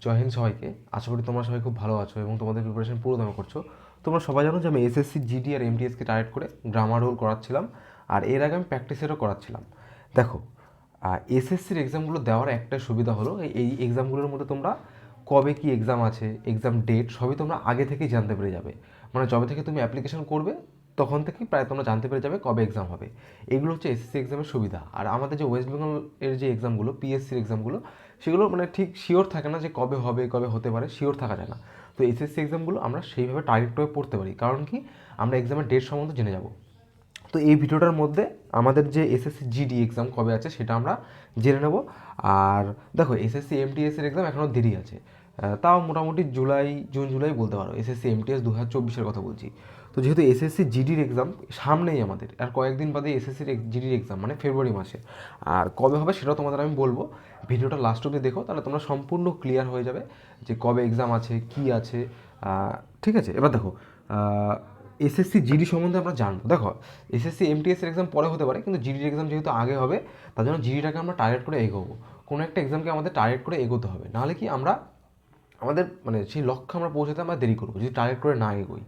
জয় হিন্দ সবাইকে। আশা করি তোমরা সবাই খুব ভালো আছো এবং তোমাদের প্রিপারেশন পুরো দমে করছো। তোমরা সবাই জানো যে আমি এসএসসি জিডি আর এমটিএসকে টার্গেট করে গ্রামার রোল করাচ্ছিলাম, আর এর আগে আমি প্র্যাকটিসেরও করাচ্ছিলাম। দেখো, এসএসসির এক্সামগুলো দেওয়ার একটা সুবিধা হলো এই এক্সামগুলোর মধ্যে তোমরা কবে কি এক্সাম আছে, এক্সাম ডেট সবই তোমরা আগে থেকেই জানতে পেরে যাবে। মানে যবে থেকে তুমি অ্যাপ্লিকেশন করবে তখন থেকেই প্রায় তোমরা জানতে পেরে যাবে কবে এক্সাম হবে। এগুলো হচ্ছে এসএসসি এক্সামের সুবিধা। আর আমাদের যে ওয়েস্ট বেঙ্গল এর যে এক্সামগুলো, পিএসসির এক্সামগুলো, সেগুলো মানে ঠিক শিওর থাকে না যে কবে হবে, কবে হতে পারে, শিওর থাকা যায় না। তো এসএসসি এক্সামগুলো আমরা সেইভাবে টার্গেট করে পড়তে পারি, কারণ কি আমরা এক্সামের ডেট সম্বন্ধে জেনে যাব। তো এই ভিডিওটার মধ্যে আমাদের যে এসএসসি জিডি এক্সাম কবে আছে সেটা আমরা জেনে নেব। আর দেখো, এসএসসি এমটিএসের এক্সাম এখনও দেরি আছে, তাও মোটামুটি জুন জুলাই বলতে পারো। এসএসসি এমটিএস 2024-এর কথা বলছি। তো যেহেতু এসএসসি জিডির এক্সাম সামনেই আমাদের, আর কয়েকদিন বাদে এসএসসির জিডির এক্সাম, মানে ফেব্রুয়ারি মাসে। আর কবে হবে সেটাও তোমাদের আমি বলবো। ভিডিওটা লাস্ট অবধি দেখো, তাহলে তোমরা সম্পূর্ণ ক্লিয়ার হয়ে যাবে যে কবে এক্সাম আছে, কি আছে। ঠিক আছে, এবার দেখো, এসএসসি জিডি সম্বন্ধে আমরা জানবো। দেখো, এসএসসি এমটিএসের এক্সাম পরে হতে পারে, কিন্তু জিডির এক্সাম যেহেতু আগে হবে, তার জন্য জিডিটাকে আমরা টার্গেট করে এগোবো। কোনো একটা এক্সামকে আমাদের টার্গেট করে এগোতে হবে, নাহলে কি আমরা আমাদের মানে সেই লক্ষ্যে আমরা পৌঁছাতে আমরা দেরি করবো যদি টার্গেট করে না এগোই।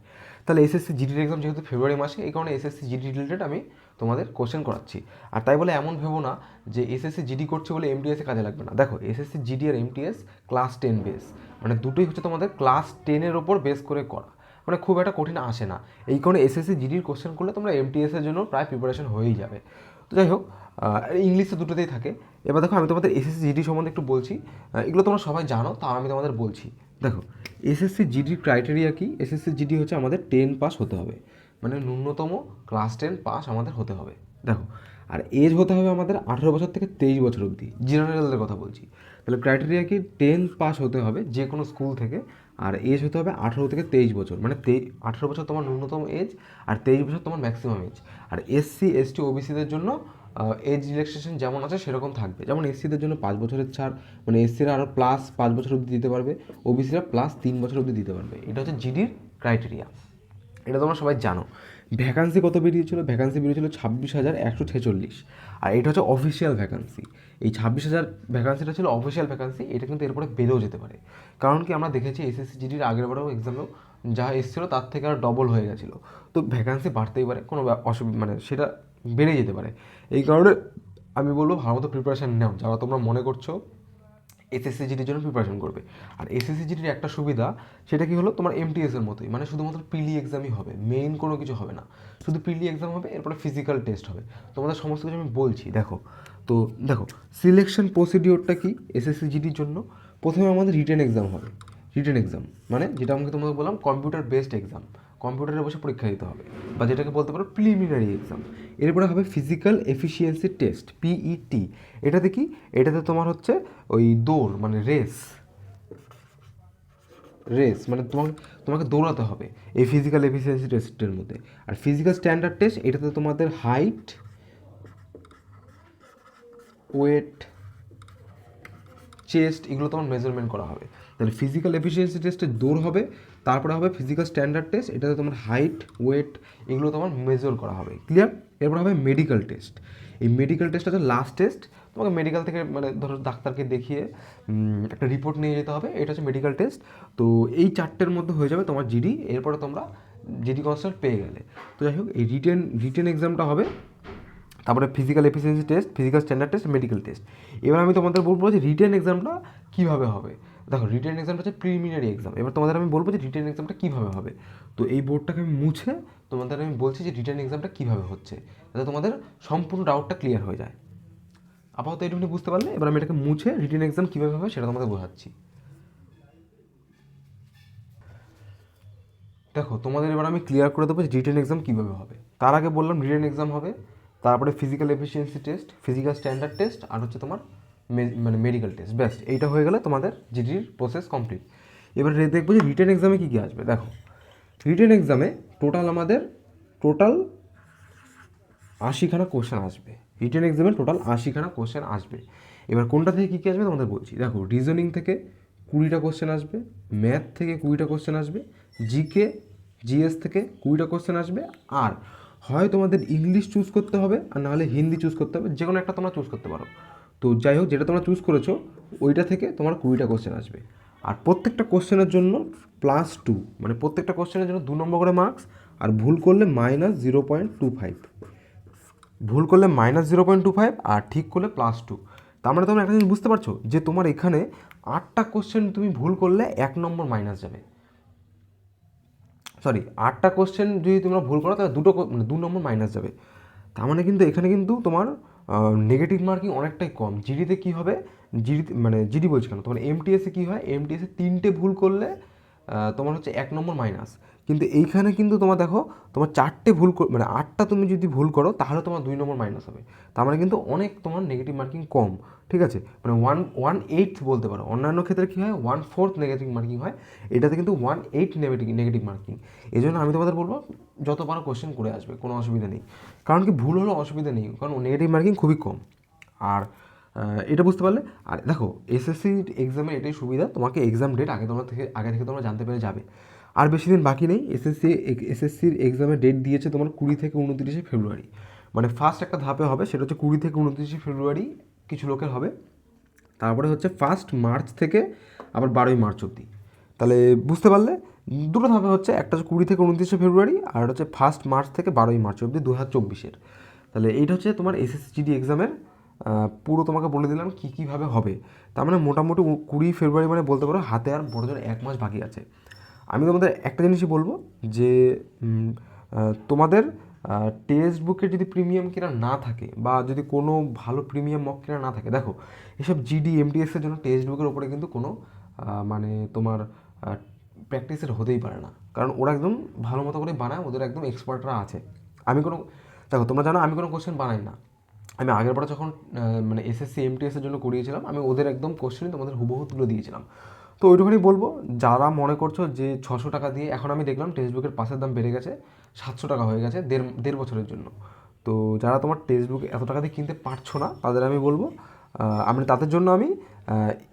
তাহলে এসএসসি জিডির এক্সাম যেহেতু ফেব্রুয়ারি মাসে, এই কারণে এসএসসি জিডি রিলেটেড আমি তোমাদের কোশ্চেন করাচ্ছি। আর তাই বলে এমন ভেবো না যে এসএসসি জিডি করছে বলে এমটিএসে কাজে লাগবে না। দেখো, এসএসসি জিডি আর এমটিএস ক্লাস 10 বেস, মানে দুটোই হচ্ছে তোমাদের ক্লাস 10-এর ওপর বেস করে করা, মানে খুব একটা কঠিন আসে না। এই কারণে এসএসসি জিডির কোশ্চেন করলে তোমরা এমটিএসের জন্য প্রায় প্রিপারেশন হয়েই যাবে। তো যাই হোক, ইংলিশে দুটোতেই থাকে। এবার দেখো, আমি তোমাদের এসএসসি জিডি সম্বন্ধে একটু বলছি। এগুলো তোমরা সবাই জানো, তাও আমি তোমাদের বলছি। দেখো, এসএসসি জিডির ক্রাইটেরিয়া কি? এসএসসি জিডি হচ্ছে আমাদের 10 পাস হতে হবে, মানে ন্যূনতম ক্লাস 10 পাস আমাদের হতে হবে। দেখো, আর এজ হতে হবে আমাদের 18 বছর থেকে 23 বছর অবধি, জেনারেলদের কথা বলছি। তাহলে ক্রাইটেরিয়া কি? 10 পাস হতে হবে যে কোনো স্কুল থেকে, আর এজ হতে হবে 18 থেকে 23 বছর, মানে 18 বছর তোমার ন্যূনতম এজ, আর 23 বছর তোমার ম্যাক্সিমাম এজ। আর এসসি এসটি ওবিসিদের জন্য এজ রিল্যাক্সেশন যেমন আছে সেরকম থাকবে। যেমন এসসিদের জন্য 5 বছরের ছাড়, মানে এসসিরা আরও প্লাস 5 বছর অবধি দিতে পারবে, ওবিসিরা প্লাস 3 বছর অবধি দিতে পারবে। এটা হচ্ছে জিডির ক্রাইটেরিয়া, এটা তোমরা সবাই জানো। ভ্যাকান্সি কত বেরিয়েছিল? ভ্যাকান্সি বেরিয়েছিল 26,146, আর এটা হচ্ছে অফিসিয়াল ভ্যাকান্সি। এই 26,000 ভ্যাকান্সিটা ছিল অফিসিয়াল ভ্যাকান্সি। এটা কিন্তু এরপরে বেড়েও যেতে পারে, কারণ কি আমরা দেখেছি এসএসসি জিডির আগের বারেও এক্সামেও যা এসেছিলো তার থেকে আর ডবল হয়ে গেছিলো। তো ভ্যাকান্সি বাড়তেই পারে, কোনো অসুবিধা মানে সেটা বেড়ে যেতে পারে। এই কারণে আমি বলবো ভালো মতো প্রিপারেশান নাও যারা তোমরা মনে করছো এসএসসি জিডির জন্য প্রিপারেশন করবে। আর এসএসসি জিডির একটা সুবিধা, সেটা কি হলো, তোমার এমটিএসের মতোই, মানে শুধুমাত্র প্রিলি এক্সামই হবে, মেইন কোনো কিছু হবে না। শুধু প্রিলি এক্সাম হবে, এরপরে ফিজিক্যাল টেস্ট হবে। তোমাদের সমস্ত কিছু আমি বলছি। দেখো, তো দেখো, সিলেকশন প্রসিডিওরটা কি এসএসসি জিডির জন্য? প্রথমে আমাদের রিটেন এক্সাম হবে। রিটেন এক্সাম মানে যেটা আমাকে তোমাকে বললাম কম্পিউটার বেসড এক্সাম, কম্পিউটারে বসে পরীক্ষা দিতে হবে, বা যেটাকে বলতে পারো প্রিলিমিনারি এক্সাম। এরপরে হবে ফিজিক্যাল এফিসিয়েন্সি টেস্ট, পিইটি। এটাতে কি? এটাতে তোমার হচ্ছে ওই দৌড়, মানে রেস রেস মানে তোমাকে দৌড়াতে হবে এই ফিজিক্যাল এফিসিয়েন্সি টেস্টের মধ্যে। আর ফিজিক্যাল স্ট্যান্ডার্ড টেস্ট, এটাতে তোমাদের হাইট, ওয়েট, চেস্ট, এগুলো তোমার মেজারমেন্ট করা হবে। তাহলে ফিজিক্যাল এফিসিয়েন্সি টেস্টে দৌড় হবে, তারপরে হবে ফিজিক্যাল স্ট্যান্ডার্ড টেস্ট, এটাতে তোমার হাইট, ওয়েট, এগুলো তোমার মেজার করা হবে। ক্লিয়ার? এরপর হবে মেডিকেল টেস্ট। এই মেডিকেল টেস্ট হচ্ছে লাস্ট টেস্ট। তোমাকে মেডিকেল থেকে মানে ধরো ডাক্তারকে দেখিয়ে একটা রিপোর্ট নিয়ে যেতে হবে, এটা হচ্ছে মেডিকেল টেস্ট। তো এই চারটের মধ্যে হয়ে যাবে তোমার জিডি। এরপরে তোমরা জিডি কনসাল্ট পেয়ে গেলে। তো যাই হোক, এই রিটেন এক্সামটা হবে, তারপরে physical efficiency test, physical standard test, medical test. এবার আমি তোমাদের বলবো যে রিটেন এক্সামটা কীভাবে হবে। দেখো, রিটেন এক্সামটা হচ্ছে প্রিলিমিনারি এক্সাম। এবার তোমাদের আমি বলবো যে রিটেন এক্সামটা কীভাবে হবে। তো এই বোর্ডটাকে আমি মুছে তোমাদের আমি বলছি যে রিটেন এক্সামটা কীভাবে হচ্ছে, যাতে তোমাদের সম্পূর্ণ ডাউটটা ক্লিয়ার হয়ে যায়। আপাতত এইটুকুনি বুঝতে পারলে, এবার আমি এটাকে মুছে রিটেন এক্সাম কীভাবে হবে সেটা তোমাদের বোঝাচ্ছি। দেখো, তোমাদের এবার আমি ক্লিয়ার করে দেবো যে রিটেন এক্সাম কীভাবে হবে। তার আগে বললাম রিটেন এক্সাম হবে, তারপরে physical efficiency test, physical standard test, আর হচ্ছে তোমার মানে মেডিকেল টেস্ট। ব্যাস, এইটা হয়ে গেলে তোমাদের জিডির প্রসেস কমপ্লিট। এবার দেখবো যে রিটেন এক্সামে কী কী আসবে। দেখো, রিটেন এক্সামে আমাদের টোটাল 80খানা কোশ্চেন আসবে। রিটেন এক্সামে টোটাল 80খানা কোশ্চেন আসবে। এবার কোনটা থেকে কী কী আসবে তোমাদের বলছি। দেখো, রিজনিং থেকে 20টা কোশ্চেন আসবে, ম্যাথ থেকে 20টা কোশ্চেন আসবে, জিকে জিএস থেকে 20টা কোশ্চেন আসবে। আর হয় তোমাদের ইংলিশ চুজ করতে হবে, আর নাহলে হিন্দি চুজ করতে হবে, যে কোনো একটা তোমরা চুজ করতে পারো। তো যাই হোক, যেটা তোমরা চুজ করেছো ওইটা থেকে তোমার 20টা কোশ্চেন আসবে। আর প্রত্যেকটা কোশ্চেনের জন্য +2, মানে প্রত্যেকটা কোশ্চেনের জন্য 2 নম্বর করে মার্কস, আর ভুল করলে -0.25, ভুল করলে -0.25 আর ঠিক করলে +2। তার মানে তোমরা একটা জিনিস বুঝতে পারছো যে তোমার এখানে 8টা কোশ্চেন তুমি ভুল করলে 1 নম্বর মাইনাস যাবে, সরি 8টা কোশ্চেন যদি তোমরা ভুল করো তাহলে 2 নম্বর মাইনাস যাবে। তার মানে কিন্তু এখানে কিন্তু তোমার নেগেটিভ মার্কিং অনেকটাই কম। জিডিতে কী হবে, জিডিতে মানে জিডি বলছি কেন, তোমার এমটিএসে কী হয়, এমটিএসে 3টে ভুল করলে তোমার হচ্ছে 1 নম্বর মাইনাস, কিন্তু এইখানে কিন্তু তোমার দেখো তোমার 4টে ভুল মানে 8টা তুমি যদি ভুল করো তাহলে তোমার 2 নম্বর মাইনাস হবে। তার মানে কিন্তু অনেক তোমার নেগেটিভ মার্কিং কম, ঠিক আছে, মানে 1/8 বলতে পারো। অন্যান্য ক্ষেত্রে কী হয় 1/4 নেগেটিভ মার্কিং হয়, এটাতে কিন্তু 1/8 নেগেটিভ মার্কিং। এই জন্য আমি তোমাদের বলবো যত পারো কোশ্চেন করে আসবে, কোনো অসুবিধা নেই। কারণ কি ভুল হলেও অসুবিধা নেই, কারণ নেগেটিভ মার্কিং খুবই কম। আর এটা বুঝতে পারলে। আর দেখো এসএসসি এক্সামের এটাই সুবিধা, তোমাকে এক্সাম ডেট আগে থেকে তোমরা জানতে পেরে যাবে। আর বেশি দিন বাকি নেই। এসএসসির এক্সামের ডেট দিয়েছে তোমার 20 থেকে 29 ফেব্রুয়ারি, মানে ফার্স্ট একটা ধাপে হবে, সেটা হচ্ছে 20 থেকে 29 ফেব্রুয়ারি কিছু লোকের হবে। তারপরে হচ্ছে 1 মার্চ থেকে আবার 12 মার্চ অবধি। তাহলে বুঝতে পারলে দুটো ধাপে হচ্ছে, একটা হচ্ছে 20 থেকে 29 ফেব্রুয়ারি, আর হচ্ছে 1 মার্চ থেকে 12 মার্চ অবধি 2024-এর। তাহলে এইটা হচ্ছে তোমার এসএসসি জিডি এক্সামের পুরো তোমাকে বলে দিলাম কী কীভাবে হবে। তার মানে মোটামুটি 20 ফেব্রুয়ারি মানে বলতে পারো হাতে আর বড় জোর 1 মাস বাকি আছে। আমি তোমাদের একটা জিনিসই বলবো যে তোমাদের টেক্সট বুকে যদি প্রিমিয়াম কেনা না থাকে, বা যদি কোনো ভালো প্রিমিয়াম মক কেনা না থাকে, দেখো এসব জিডি এমটিএসের জন্য টেক্সট বুকের ওপরে কিন্তু কোনো মানে তোমার প্র্যাকটিসের হতেই পারে না, কারণ ওরা একদম ভালো মতো করে বানায়, ওদের একদম এক্সপার্টরা আছে। আমি কোনো, দেখো তোমরা জানো আমি কোনো কোশ্চেন বানাই না। আমি আগের বার যখন মানে এসএসসি এমটিএসের জন্য করিয়েছিলাম, আমি ওদের একদম কোশ্চেনই তোমাদের হুবহু তুলে দিয়েছিলাম। তো ওইটুখানি বলবো, যারা মনে করছো যে 600 টাকা দিয়ে, এখন আমি দেখলাম টেক্সট বুকের পাসের দাম বেড়ে গেছে, 700 টাকা হয়ে গেছে দেড় বছরের জন্য। তো যারা তোমার টেক্সট বুক এত টাকা দিয়ে কিনতে পারছো না, তাদের আমি বলবো আমি তাদের জন্য আমি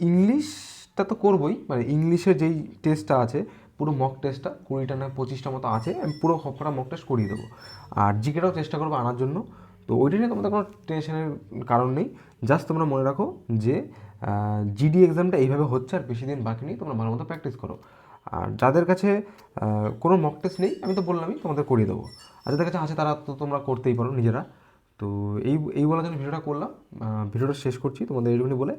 ইংলিশটা তো করবোই, মানে ইংলিশের যেই টেস্টটা আছে পুরো মক টেস্টটা 20টা না 25টা মতো আছে, আমি পুরো সবকটা মক টেস্ট করিয়ে দেবো। আর জিকেটাও চেষ্টা করবো আনার জন্য। তো ওইটা নিয়ে তোমাদের কোনো টেনশনের কারণ নেই। জাস্ট তোমরা মনে রাখো যে জিডি এক্সামটা এইভাবে হচ্ছে, আর বেশি দিন বাকি নেই, তোমরা ভালো মতো প্র্যাকটিস করো। আর যাদের কাছে কোনো মক টেস্ট নেই, আমি তো বললামই তোমাদের করিয়ে দেবো। আর যাদের কাছে আছে তারা তো তোমরা করতেই পারো নিজেরা। তো এই বলার জন্য ভিডিওটা করলাম। ভিডিওটা শেষ করছি তোমাদের এইটুকুনি বলে।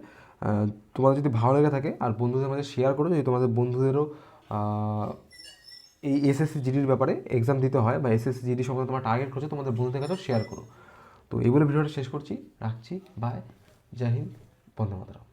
তোমাদের যদি ভালো লেগে থাকে আর বন্ধুদের মাঝে শেয়ার করো, যদি তোমাদের বন্ধুদেরও এই এসএসসি জিডির ব্যাপারে এক্সাম দিতে হয়, বা এসএসসি জিডি সম্বন্ধে তোমার টার্গেট করছো, তোমাদের বন্ধুদের কাছেও শেয়ার করো। তো এই বলে ভিডিওটা শেষ করছি, রাখছি, বাই, জয় হিন্দ, বন্দে মাতরম।